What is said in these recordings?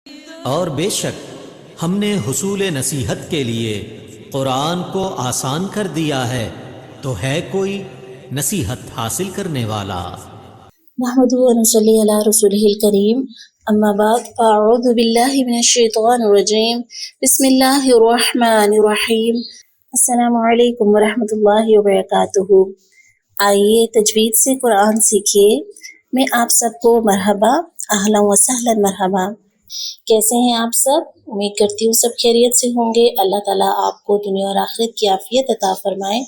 اور بے شک ہم نے حصول نصیحت کے لیے قرآن کو آسان کر دیا ہے، تو ہے کوئی نصیحت حاصل کرنے والا؟ نحمدہ و نصلی علی رسولہ الکریم، اما بعد فاعوذ باللہ من الشیطان الرجیم، بسم اللہ الرحمن الرحیم۔ السلام علیکم ورحمۃ اللہ وبرکاتہ۔ آئیے تجوید سے قرآن سیکھیے۔ میں آپ سب کو مرحبا، اہلا و سہلا مرحبا۔ کیسے ہیں آپ سب؟ امید کرتی ہوں سب خیریت سے ہوں گے۔ اللہ تعالیٰ آپ کو دنیا اور آخرت کی عافیت عطا فرمائے،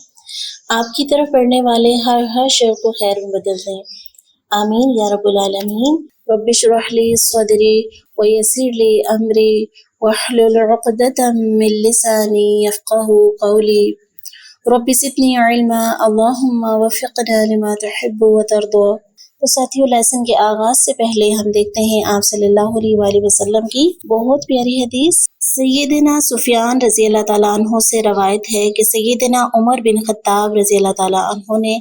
آپ کی طرف پڑھنے والے ہر شر کو خیر میں بدل دیں، آمین یا رب العالمین۔ رب اشرح لی صدری ویسر لی امری واحلل عقدۃ من لسانی یفقهوا قولی رب زدنی علما اللہم وفقنا لما تحب وترضى۔ تو ساتھیو، لیسن کے آغاز سے پہلے ہم دیکھتے ہیں آپ صلی اللہ علیہ وآلہ وسلم کی بہت پیاری حدیث۔ سیدنا سفیان رضی اللہ تعالیٰ عنہ سے روایت ہے کہ سیدنا عمر بن خطاب رضی اللہ تعالیٰ عنہ نے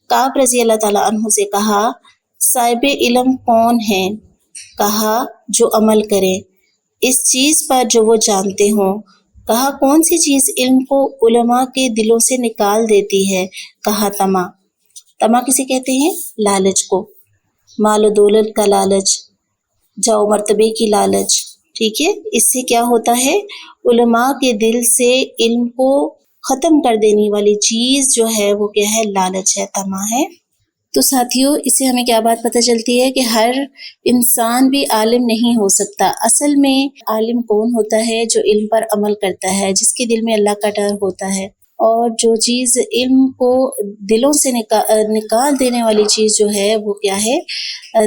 کعب رضی اللہ تعالیٰ عنہ سے کہا، صاحب علم کون ہے؟ کہا، جو عمل کرے اس چیز پر جو وہ جانتے ہوں۔ کہا، کون سی چیز علم کو علماء کے دلوں سے نکال دیتی ہے؟ کہا، طمع۔ طمع کسے کہتے ہیں؟ لالچ کو، مال و دولت کا لالچ، جاؤ مرتبے کی لالچ، ٹھیک ہے۔ اس سے کیا ہوتا ہے؟ علماء کے دل سے علم کو ختم کر دینے والی چیز جو ہے وہ کیا ہے؟ لالچ ہے، طمع ہے۔ تو ساتھیو، اس سے ہمیں کیا بات پتہ چلتی ہے کہ ہر انسان بھی عالم نہیں ہو سکتا۔ اصل میں عالم کون ہوتا ہے؟ جو علم پر عمل کرتا ہے، جس کے دل میں اللہ کا ڈر ہوتا ہے، اور جو چیز علم کو دلوں سے نکال دینے والی چیز جو ہے وہ کیا ہے؟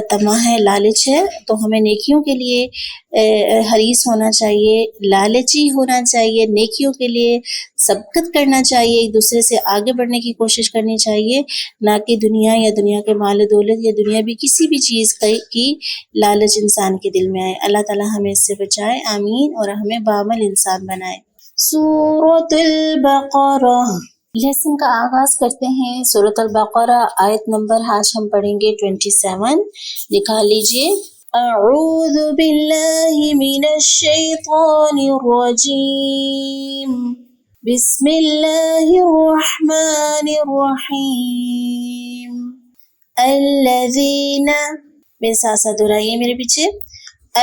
طمع ہے، لالچ ہے۔ تو ہمیں نیکیوں کے لیے حریص ہونا چاہیے، لالچی ہونا چاہیے، نیکیوں کے لیے سبقت کرنا چاہیے، ایک دوسرے سے آگے بڑھنے کی کوشش کرنی چاہیے، نہ کہ دنیا یا دنیا کے مال و دولت یا دنیا بھی کسی بھی چیز کی لالچ انسان کے دل میں آئے۔ اللہ تعالی ہمیں اس سے بچائے، آمین، اور ہمیں بعمل انسان بنائے۔ سورۃ البقرہ، لیسن کا آغاز کرتے ہیں سورۃ البقرہ، آیت نمبر آج ہم پڑھیں گے 27۔ نکال لیجئے۔ اعوذ باللہ من الشیطان الرجیم، بسم اللہ الرحمن الرحیم۔ الذین، میرے ساتھ ساتھ دہرائیے میرے پیچھے،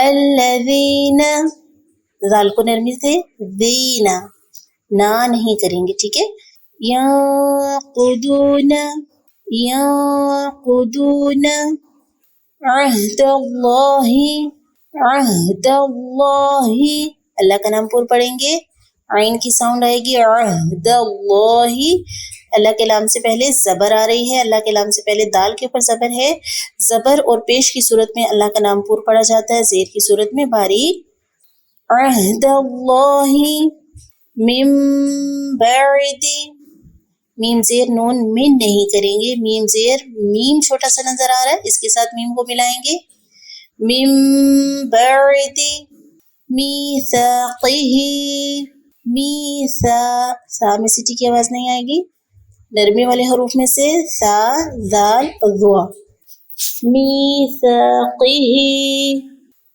الذین، ذال کو نرمی سے، دینا، نا نہیں کریں گے، ٹھیک ہے۔ یعقدون، یعقدون، عہد اللہ، عہد اللہ، اللہ کا نام پور پڑھیں گے، عین کی ساؤنڈ آئے گی، عہد اللہ، اللہ کے لام سے پہلے زبر آ رہی ہے، اللہ کے لام سے پہلے دال کے اوپر زبر ہے، زبر اور پیش کی صورت میں اللہ کا نام پور پڑھا جاتا ہے، زیر کی صورت میں باریک۔ عہد اللہ من بعد، میم زیر نون من نہیں کریں گے، میم زیر میم چھوٹا سا نظر آ رہا ہے، اس کے ساتھ میم کو ملائیں گے، من بعد میثاقہ، سا میں سٹی کی آواز نہیں آئے گی، نرمی والے حروف میں سے سا، ذال، ضا، میثاقہ،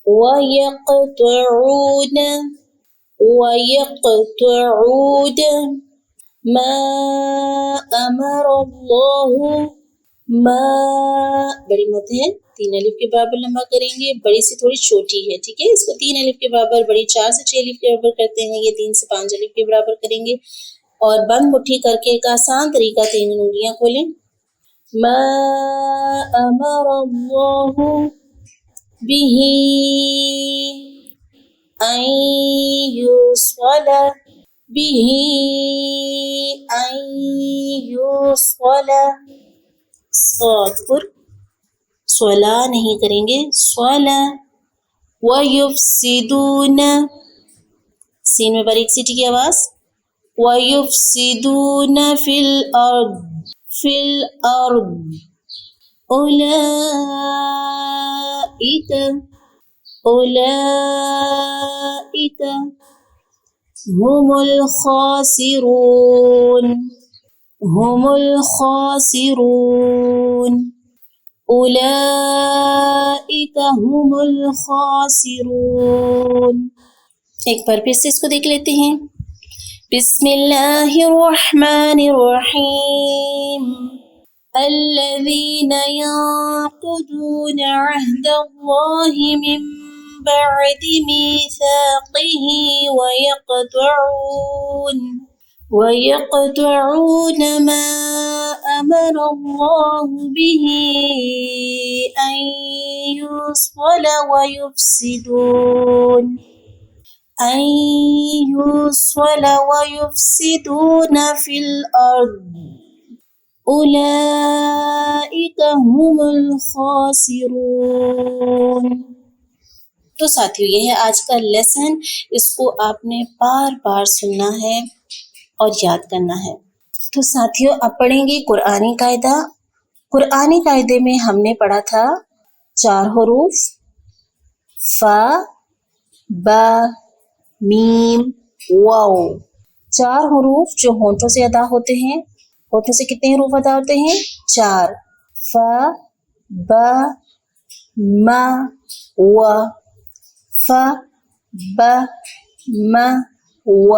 وَيَقْطُعُونَ، وَيَقْطُعُونَ مَا أَمَرَ اللَّهُ، ما بڑی مد ہے، 3 الف کے برابر لمبا کریں گے، بڑی سے تھوڑی چھوٹی ہے، ٹھیک ہے، اس کو 3 الف کے برابر، بڑی 4 سے 6 الف کے برابر کرتے ہیں، یہ 3 سے 5 الف کے برابر کریں گے، اور بند مٹھی کر کے ایک آسان طریقہ 3 انگلیاں کھولیں۔ ما أمر الله به أن يوصل، به أن يوصل، صاد پر صلا نہیں کریں گے، صلا، وَيُفْسِدُونَ، سین میں باریک سیٹی کی آواز، وَيُفْسِدُونَ فِي الْأَرْضِ، فِي الْأَرْضِ، أُولَئِكَ، أُولئِكَ هم الخاسرون، هم الخاسرون، أولئك هم الخاسرون۔ ایک بار پھر سے اس کو دیکھ لیتے ہیں. بسم اللہ الرحمن الرحیم. الذين ينقضون عهد الله من بعد ميثاقه ويقطعون ما أمر الله به أن يوصل ويفسدون في الأرض اولئک هم الخاسرون. تو ساتھیو یہ ہے آج کا لیسن. اس کو آپ نے بار بار سننا ہے اور یاد کرنا ہے. تو ساتھیو اب پڑھیں گے قرآنی قاعدہ. قرآنی قاعدے میں ہم نے پڑھا تھا 4 حروف فا با میم واو. 4 حروف جو ہونٹوں سے ادا ہوتے ہیں. ہونٹوں سے کتنے حروف ادا ہوتے ہیں؟ 4. فا با ما و. فا با ما و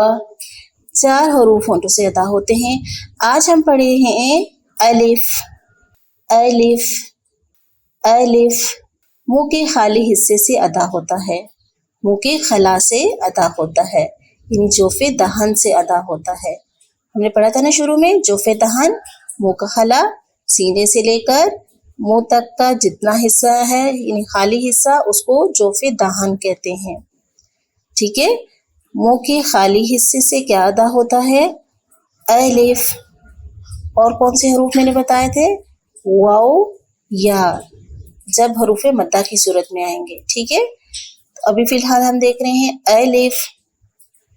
4 حروف ہونٹوں سے ادا ہوتے ہیں. آج ہم پڑھے ہیں الف. الف الف منہ کے خالی حصے سے ادا ہوتا ہے. منہ کے خلا سے ادا ہوتا ہے، یعنی جوف دہن سے ادا ہوتا ہے. ہم نے پڑھا تھا نا شروع میں، جوف دہن منہ کا خلا سینے سے لے کر منہ تک کا جتنا حصہ ہے یعنی خالی حصہ اس کو جوف دہن کہتے ہیں. ٹھیک ہے. منہ کے خالی حصے سے کیا ادا ہوتا ہے؟ الف. اور کون سے حروف میں نے بتائے تھے؟ واو یا، جب حروف مدہ کی صورت میں آئیں گے. ٹھیک ہے. ابھی فی الحال ہم دیکھ رہے ہیں الف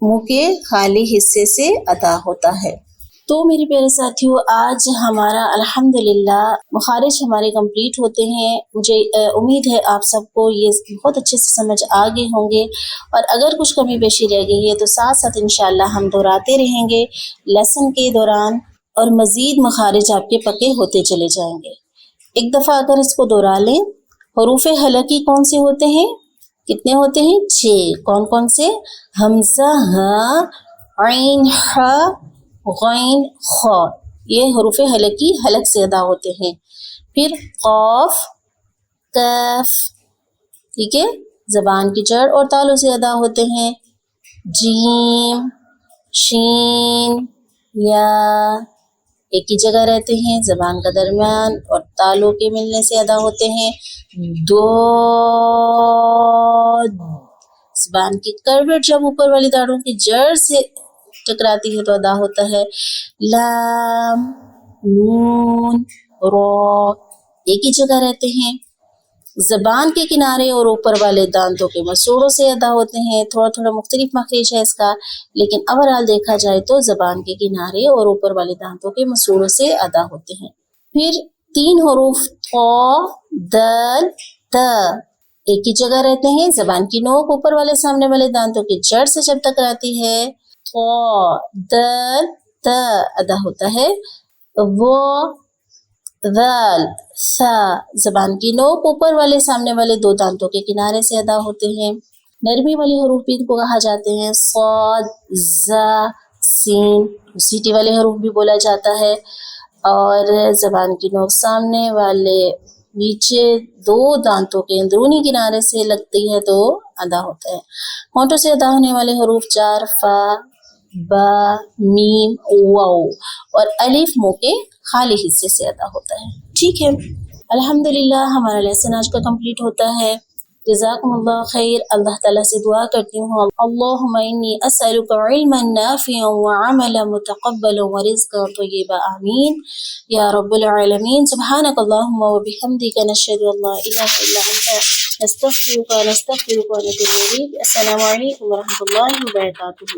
منہ کے خالی حصے سے ادا ہوتا ہے. تو میرے پیارے ساتھیوں آج ہمارا الحمدللہ مخارج ہمارے کمپلیٹ ہوتے ہیں. مجھے امید ہے آپ سب کو یہ بہت اچھے سے سمجھ آ گئے ہوں گے، اور اگر کچھ کمی بیشی رہ گئی ہے تو ساتھ ساتھ انشاءاللہ ہم دہراتے رہیں گے لیسن کے دوران، اور مزید مخارج آپ کے پکے ہوتے چلے جائیں گے. ایک دفعہ اگر اس کو دہرا لیں. حروف حلقی کون سے ہوتے ہیں؟ کتنے ہوتے ہیں؟ 6. کون کون سے؟ حمزہ ہا، عین ہا، غین خا. یہ حروف حلقی حلق سے ادا ہوتے ہیں. پھر قاف کاف. ٹھیک ہے. زبان کی جڑ اور تالوں سے ادا ہوتے ہیں. جیم شین یا ایک ہی جگہ رہتے ہیں، زبان کا درمیان اور تالوں کے ملنے سے ادا ہوتے ہیں. دود. زبان کی کروٹ جب اوپر والی داڑھوں کی جڑ سے ٹکراتی ہے تو ادا ہوتا ہے. لام نون را ایک ہی جگہ رہتے ہیں. زبان کے کنارے اور اوپر والے دانتوں کے مسوڑوں سے ادا ہوتے ہیں. تھوڑا تھوڑا مختلف مخرج ہے اس کا، لیکن اوورآل دیکھا جائے تو زبان کے کنارے اور اوپر والے دانتوں کے مسوڑوں سے ادا ہوتے ہیں. پھر 3 حروف طا دال تا ایک ہی جگہ رہتے ہیں. زبان کی نوک اوپر والے سامنے والے دانتوں کی جڑ سے جب ٹکراتی ہے طا دال تا ادا ہوتا ہے. وہ ذال ثا زبان کی نوک اوپر والے سامنے والے 2 دانتوں کے کنارے سے ادا ہوتے ہیں. نرمی والی حروف بھی ان کو کہا جاتے ہیں. صاد زا سین سیٹی والے حروف بھی بولا جاتا ہے. اور زبان کی نوک سامنے والے نیچے 2 دانتوں کے اندرونی کنارے سے لگتی ہے تو ادا ہوتا ہے. ہونٹوں سے ادا ہونے والے حروف 4 فا با میم واو، اور الف منہ کے خالی حصے سے ادا ہوتا ہے. ٹھیک ہے. الحمدللہ ہمارا لیسن آج کا کمپلیٹ ہوتا ہے. جزاکم اللہ خیر. اللہ تعالیٰ سے دعا کرتی ہوں اللہم انی اسألک علما نافعا وعملا متقبلا ورزقا طیبا آمین یا رب العالمین. سبحانک اللہم وبحمدک نشہد ان لا الہ الا انت نستغفرک ونتوب الیک. السلام علیکم ورحمۃ اللہ وبرکاتہ.